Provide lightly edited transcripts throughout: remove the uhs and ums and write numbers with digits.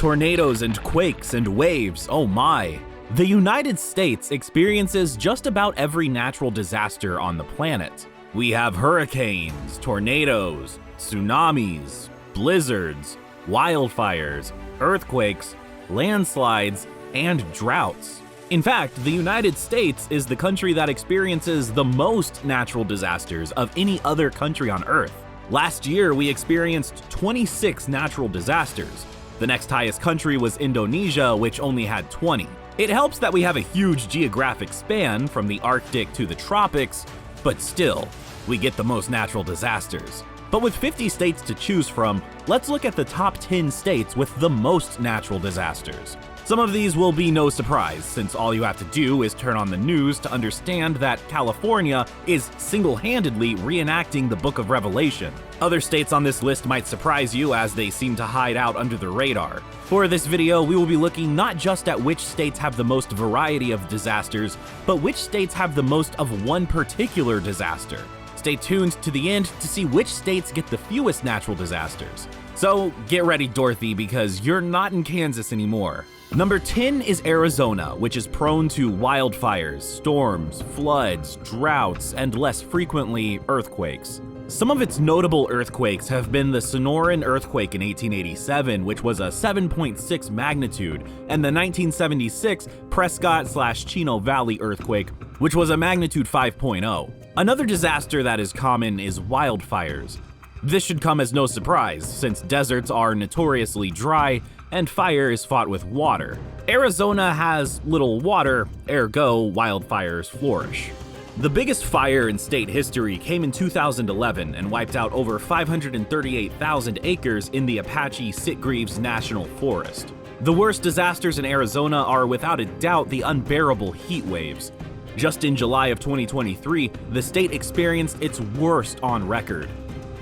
tornadoes and quakes and waves, oh my. The United States experiences just about every natural disaster on the planet. We have hurricanes, tornadoes, tsunamis, blizzards, wildfires, earthquakes, landslides, and droughts. In fact, the United States is the country that experiences the most natural disasters of any other country on Earth. Last year, we experienced 26 natural disasters. The next highest country was Indonesia, which only had 20. It helps that we have a huge geographic span from the Arctic to the tropics, but still, we get the most natural disasters. But with 50 states to choose from, let's look at the top 10 states with the most natural disasters. Some of these will be no surprise, since all you have to do is turn on the news to understand that California is single-handedly reenacting the Book of Revelation. Other states on this list might surprise you as they seem to hide out under the radar. For this video, we will be looking not just at which states have the most variety of disasters, but which states have the most of one particular disaster. Stay tuned to the end to see which states get the fewest natural disasters. So get ready, Dorothy, because you're not in Kansas anymore. Number 10 is Arizona, which is prone to wildfires, storms, floods, droughts, and less frequently, earthquakes. Some of its notable earthquakes have been the Sonoran earthquake in 1887, which was a 7.6 magnitude, and the 1976 Prescott/Chino Valley earthquake, which was a magnitude 5.0. Another disaster that is common is wildfires. This should come as no surprise, since deserts are notoriously dry and fire is fought with water. Arizona has little water, ergo wildfires flourish. The biggest fire in state history came in 2011 and wiped out over 538,000 acres in the Apache Sitgreaves National Forest. The worst disasters in Arizona are without a doubt the unbearable heat waves. Just in July of 2023, the state experienced its worst on record.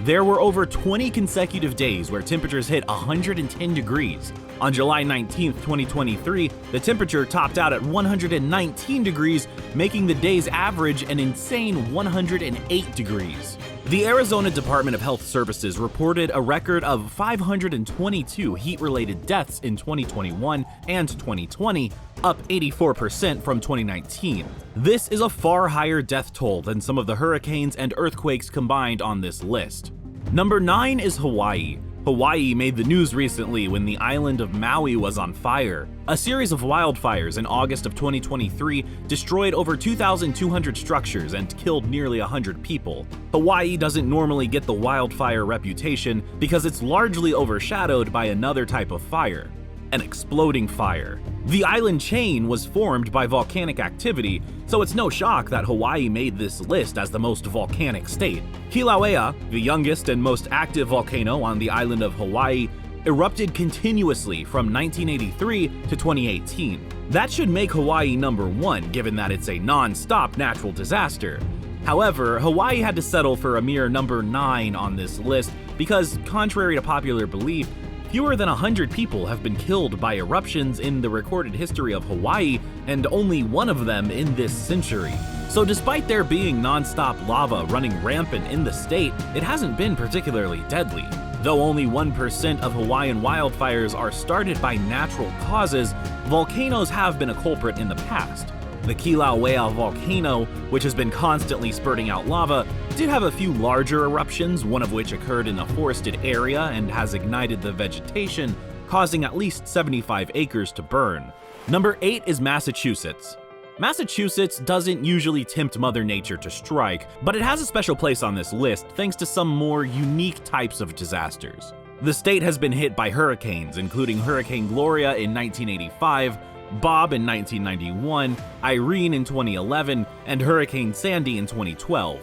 There were over 20 consecutive days where temperatures hit 110 degrees. On July 19, 2023, the temperature topped out at 119 degrees, making the day's average an insane 108 degrees. The Arizona Department of Health Services reported a record of 522 heat-related deaths in 2021 and 2020, up 84% from 2019. This is a far higher death toll than some of the hurricanes and earthquakes combined on this list. Number 9 is Hawaii. Hawaii made the news recently when the island of Maui was on fire. A series of wildfires in August of 2023 destroyed over 2,200 structures and killed nearly 100 people. Hawaii doesn't normally get the wildfire reputation because it's largely overshadowed by another type of fire, an exploding fire. The island chain was formed by volcanic activity, so it's no shock that Hawaii made this list as the most volcanic state. Kilauea, the youngest and most active volcano on the island of Hawaii, erupted continuously from 1983 to 2018. That should make Hawaii number 1, given that it's a non-stop natural disaster. However, Hawaii had to settle for a mere number 9 on this list because, contrary to popular belief, fewer than 100 people have been killed by eruptions in the recorded history of Hawaii, and only one of them in this century. So despite there being non-stop lava running rampant in the state, it hasn't been particularly deadly. Though only 1% of Hawaiian wildfires are started by natural causes, volcanoes have been a culprit in the past. The Kilauea volcano, which has been constantly spurting out lava, did have a few larger eruptions, one of which occurred in a forested area and has ignited the vegetation, causing at least 75 acres to burn. Number 8 is Massachusetts. Massachusetts doesn't usually tempt Mother Nature to strike, but it has a special place on this list thanks to some more unique types of disasters. The state has been hit by hurricanes, including Hurricane Gloria in 1985, Bob in 1991, Irene in 2011, and Hurricane Sandy in 2012,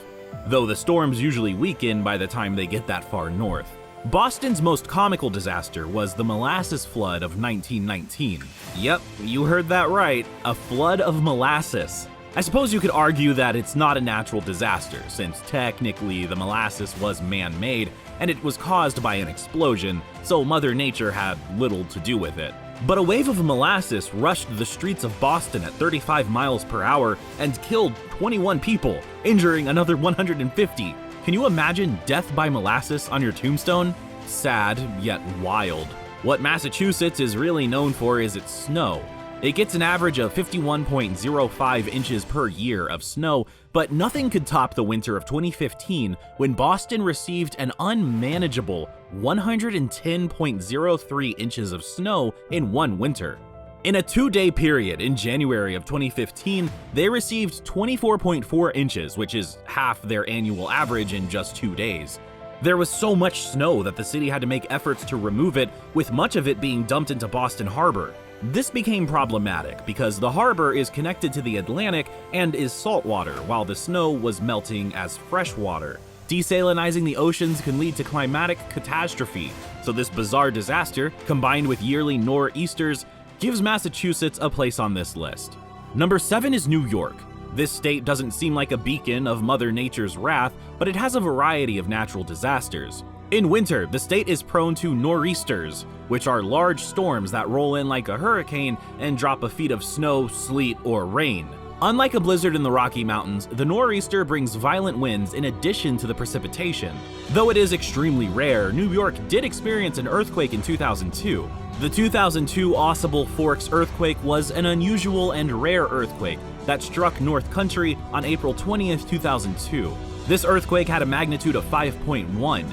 though the storms usually weaken by the time they get that far north. Boston's most comical disaster was the molasses flood of 1919. Yep, you heard that right, a flood of molasses. I suppose you could argue that it's not a natural disaster, since technically the molasses was man-made and it was caused by an explosion, so Mother Nature had little to do with it. But a wave of molasses rushed the streets of Boston at 35 miles per hour and killed 21 people, injuring another 150. Can you imagine death by molasses on your tombstone? Sad, yet wild. What Massachusetts is really known for is its snow. It gets an average of 51.05 inches per year of snow, but nothing could top the winter of 2015 when Boston received an unmanageable 110.03 inches of snow in one winter. In a 2-day period in January of 2015, they received 24.4 inches, which is half their annual average in just 2 days. There was so much snow that the city had to make efforts to remove it, with much of it being dumped into Boston Harbor. This became problematic because the harbor is connected to the Atlantic and is saltwater, while the snow was melting as fresh water. Desalinizing the oceans can lead to climatic catastrophe, so this bizarre disaster, combined with yearly nor'easters, gives Massachusetts a place on this list. Number 7 is New York. This state doesn't seem like a beacon of Mother Nature's wrath, but it has a variety of natural disasters. In winter, the state is prone to nor'easters, which are large storms that roll in like a hurricane and drop a feet of snow, sleet, or rain. Unlike a blizzard in the Rocky Mountains, the nor'easter brings violent winds in addition to the precipitation. Though it is extremely rare, New York did experience an earthquake in 2002. The 2002 Ausable Forks earthquake was an unusual and rare earthquake that struck North Country on April 20th, 2002. This earthquake had a magnitude of 5.1.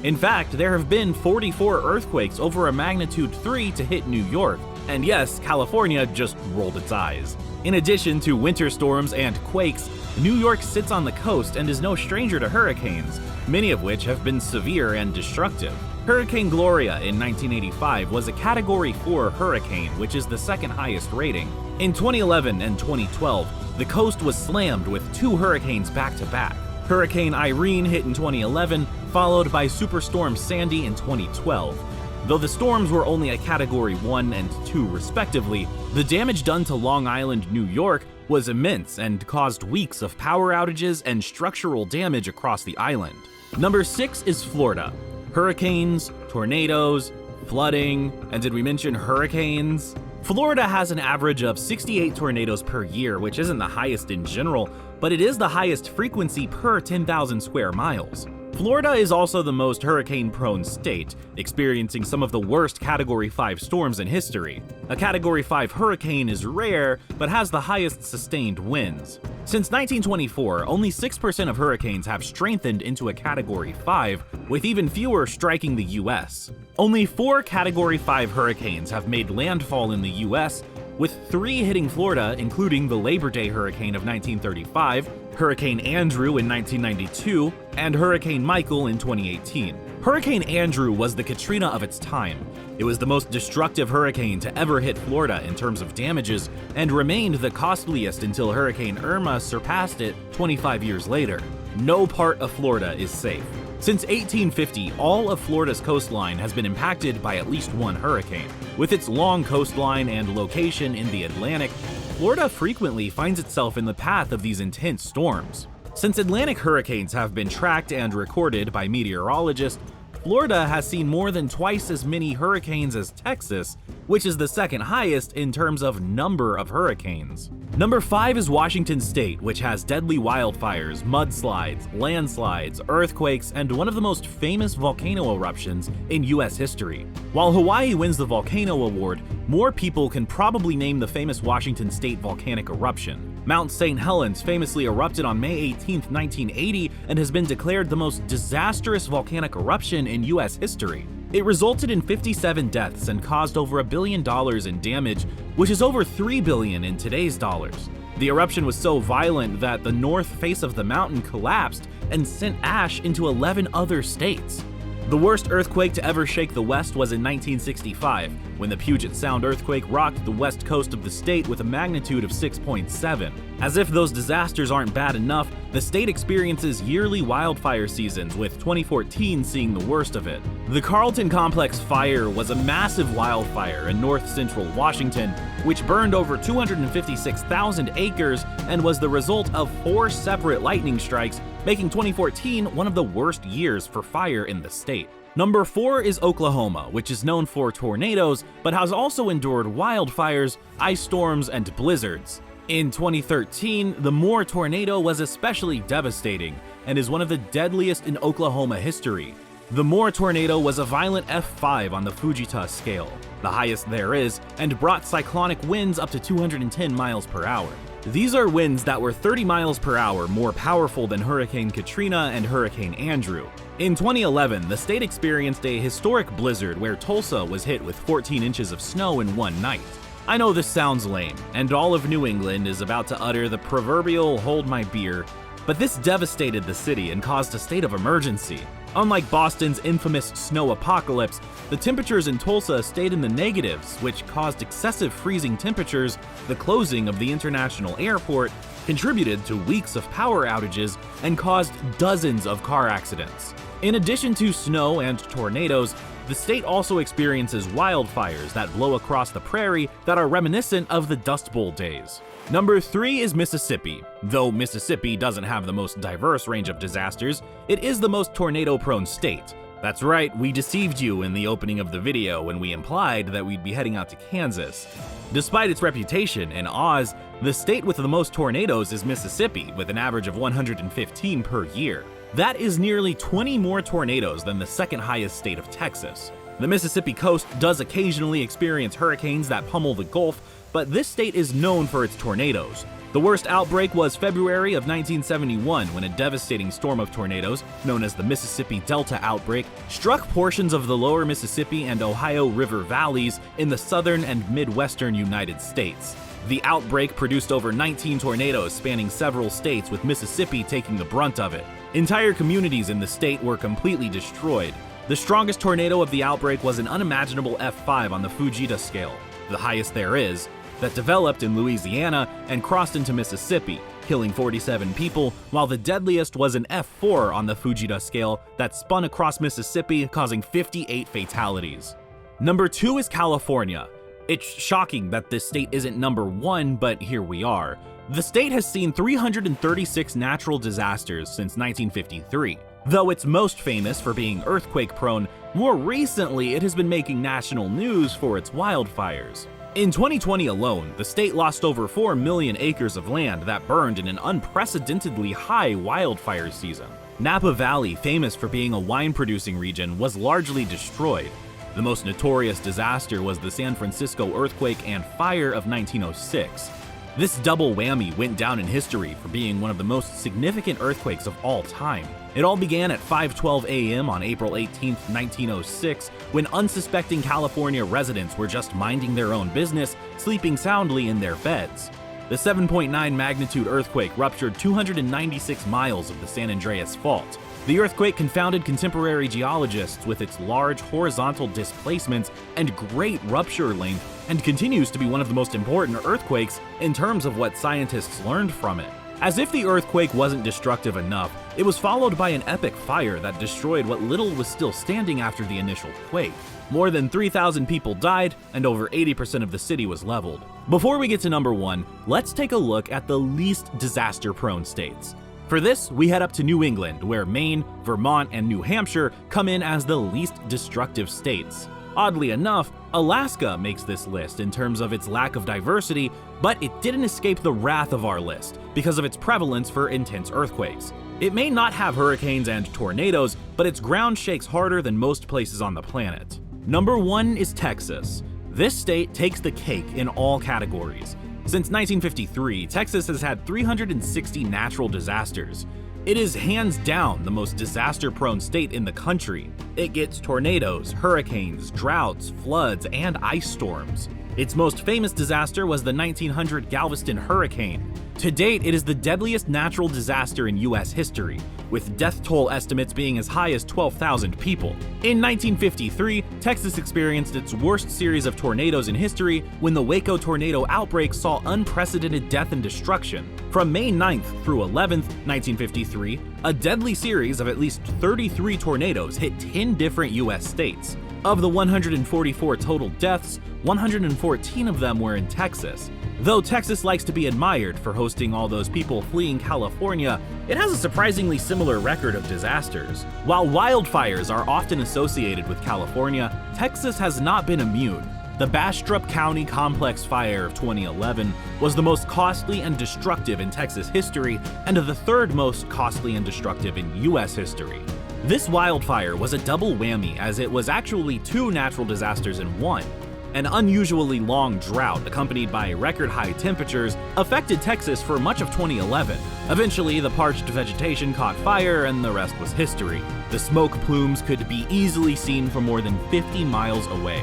In fact, there have been 44 earthquakes over a magnitude 3 to hit New York, and yes, California just rolled its eyes. In addition to winter storms and quakes, New York sits on the coast and is no stranger to hurricanes, many of which have been severe and destructive. Hurricane Gloria in 1985 was a Category 4 hurricane, which is the second highest rating. In 2011 and 2012, the coast was slammed with 2 hurricanes back-to-back. Hurricane Irene hit in 2011, followed by Superstorm Sandy in 2012. Though the storms were only a Category 1 and 2 respectively, the damage done to Long Island, New York was immense and caused weeks of power outages and structural damage across the island. Number 6 is Florida. Hurricanes, tornadoes, flooding, and did we mention hurricanes? Florida has an average of 68 tornadoes per year, which isn't the highest in general, but it is the highest frequency per 10,000 square miles. Florida is also the most hurricane-prone state, experiencing some of the worst Category 5 storms in history. A Category 5 hurricane is rare, but has the highest sustained winds. Since 1924, only 6% of hurricanes have strengthened into a Category 5, with even fewer striking the US. Only 4 Category 5 hurricanes have made landfall in the US, with 3 hitting Florida, including the Labor Day hurricane of 1935, Hurricane Andrew in 1992, and Hurricane Michael in 2018. Hurricane Andrew was the Katrina of its time. It was the most destructive hurricane to ever hit Florida in terms of damages, and remained the costliest until Hurricane Irma surpassed it 25 years later. No part of Florida is safe. Since 1850, all of Florida's coastline has been impacted by at least one hurricane. With its long coastline and location in the Atlantic, Florida frequently finds itself in the path of these intense storms. Since Atlantic hurricanes have been tracked and recorded by meteorologists, Florida has seen more than twice as many hurricanes as Texas, which is the second highest in terms of number of hurricanes. Number 5 is Washington State, which has deadly wildfires, mudslides, landslides, earthquakes, and one of the most famous volcano eruptions in US history. While Hawaii wins the Volcano Award, more people can probably name the famous Washington State volcanic eruption. Mount St. Helens famously erupted on May 18, 1980, and has been declared the most disastrous volcanic eruption in US history. It resulted in 57 deaths and caused over $1 billion in damage, which is over $3 billion in today's dollars. The eruption was so violent that the north face of the mountain collapsed and sent ash into 11 other states. The worst earthquake to ever shake the West was in 1965, when the Puget Sound earthquake rocked the west coast of the state with a magnitude of 6.7. As if those disasters aren't bad enough, the state experiences yearly wildfire seasons, with 2014 seeing the worst of it. The Carlton Complex fire was a massive wildfire in north-central Washington, which burned over 256,000 acres and was the result of 4 separate lightning strikes, making 2014 one of the worst years for fire in the state. Number 4 is Oklahoma, which is known for tornadoes, but has also endured wildfires, ice storms, and blizzards. In 2013, the Moore tornado was especially devastating and is one of the deadliest in Oklahoma history. The Moore tornado was a violent F5 on the Fujita scale, the highest there is, and brought cyclonic winds up to 210 miles per hour. These are winds that were 30 miles per hour more powerful than Hurricane Katrina and Hurricane Andrew. In 2011, the state experienced a historic blizzard where Tulsa was hit with 14 inches of snow in one night. I know this sounds lame, and all of New England is about to utter the proverbial hold my beer, but this devastated the city and caused a state of emergency. Unlike Boston's infamous snow apocalypse, the temperatures in Tulsa stayed in the negatives, which caused excessive freezing temperatures. The closing of the international airport contributed to weeks of power outages and caused dozens of car accidents. In addition to snow and tornadoes, the state also experiences wildfires that blow across the prairie that are reminiscent of the Dust Bowl days. Number 3 is Mississippi. Though Mississippi doesn't have the most diverse range of disasters, it is the most tornado-prone state. That's right, we deceived you in the opening of the video when we implied that we'd be heading out to Kansas. Despite its reputation and Oz, the state with the most tornadoes is Mississippi, with an average of 115 per year. That is nearly 20 more tornadoes than the second highest state of Texas. The Mississippi coast does occasionally experience hurricanes that pummel the Gulf, but this state is known for its tornadoes. The worst outbreak was February of 1971, when a devastating storm of tornadoes, known as the Mississippi Delta outbreak, struck portions of the lower Mississippi and Ohio River valleys in the southern and midwestern United States. The outbreak produced over 19 tornadoes spanning several states, with Mississippi taking the brunt of it. Entire communities in the state were completely destroyed. The strongest tornado of the outbreak was an unimaginable F5 on the Fujita scale, the highest there is, that developed in Louisiana and crossed into Mississippi, killing 47 people, while the deadliest was an F4 on the Fujita scale that spun across Mississippi, causing 58 fatalities. Number 2 is California. It's shocking that this state isn't number 1, but here we are. The state has seen 336 natural disasters since 1953. Though it's most famous for being earthquake-prone, more recently it has been making national news for its wildfires. In 2020 alone, the state lost over 4 million acres of land that burned in an unprecedentedly high wildfire season. Napa Valley, famous for being a wine-producing region, was largely destroyed. The most notorious disaster was the San Francisco earthquake and fire of 1906. This double whammy went down in history for being one of the most significant earthquakes of all time. It all began at 5:12 a.m. on April 18, 1906, when unsuspecting California residents were just minding their own business, sleeping soundly in their beds. The 7.9 magnitude earthquake ruptured 296 miles of the San Andreas Fault. The earthquake confounded contemporary geologists with its large horizontal displacements and great rupture length, and continues to be one of the most important earthquakes in terms of what scientists learned from it. As if the earthquake wasn't destructive enough, it was followed by an epic fire that destroyed what little was still standing after the initial quake. More than 3,000 people died, and over 80% of the city was leveled. Before we get to number 1, let's take a look at the least disaster-prone states. For this, we head up to New England, where Maine, Vermont, and New Hampshire come in as the least destructive states. Oddly enough, Alaska makes this list in terms of its lack of diversity, but it didn't escape the wrath of our list because of its prevalence for intense earthquakes. It may not have hurricanes and tornadoes, but its ground shakes harder than most places on the planet. Number 1 is Texas. This state takes the cake in all categories. Since 1953, Texas has had 360 natural disasters. It is hands down the most disaster-prone state in the country. It gets tornadoes, hurricanes, droughts, floods, and ice storms. Its most famous disaster was the 1900 Galveston hurricane. To date, it is the deadliest natural disaster in US history, with death toll estimates being as high as 12,000 people. In 1953, Texas experienced its worst series of tornadoes in history when the Waco tornado outbreak saw unprecedented death and destruction. From May 9th through 11th, 1953, a deadly series of at least 33 tornadoes hit 10 different US states. Of the 144 total deaths, 114 of them were in Texas. Though Texas likes to be admired for hosting all those people fleeing California, it has a surprisingly similar record of disasters. While wildfires are often associated with California, Texas has not been immune. The Bastrop County Complex Fire of 2011 was the most costly and destructive in Texas history, and the third most costly and destructive in US history. This wildfire was a double whammy as it was actually two natural disasters in one. An unusually long drought accompanied by record-high temperatures affected Texas for much of 2011. Eventually, the parched vegetation caught fire and the rest was history. The smoke plumes could be easily seen from more than 50 miles away.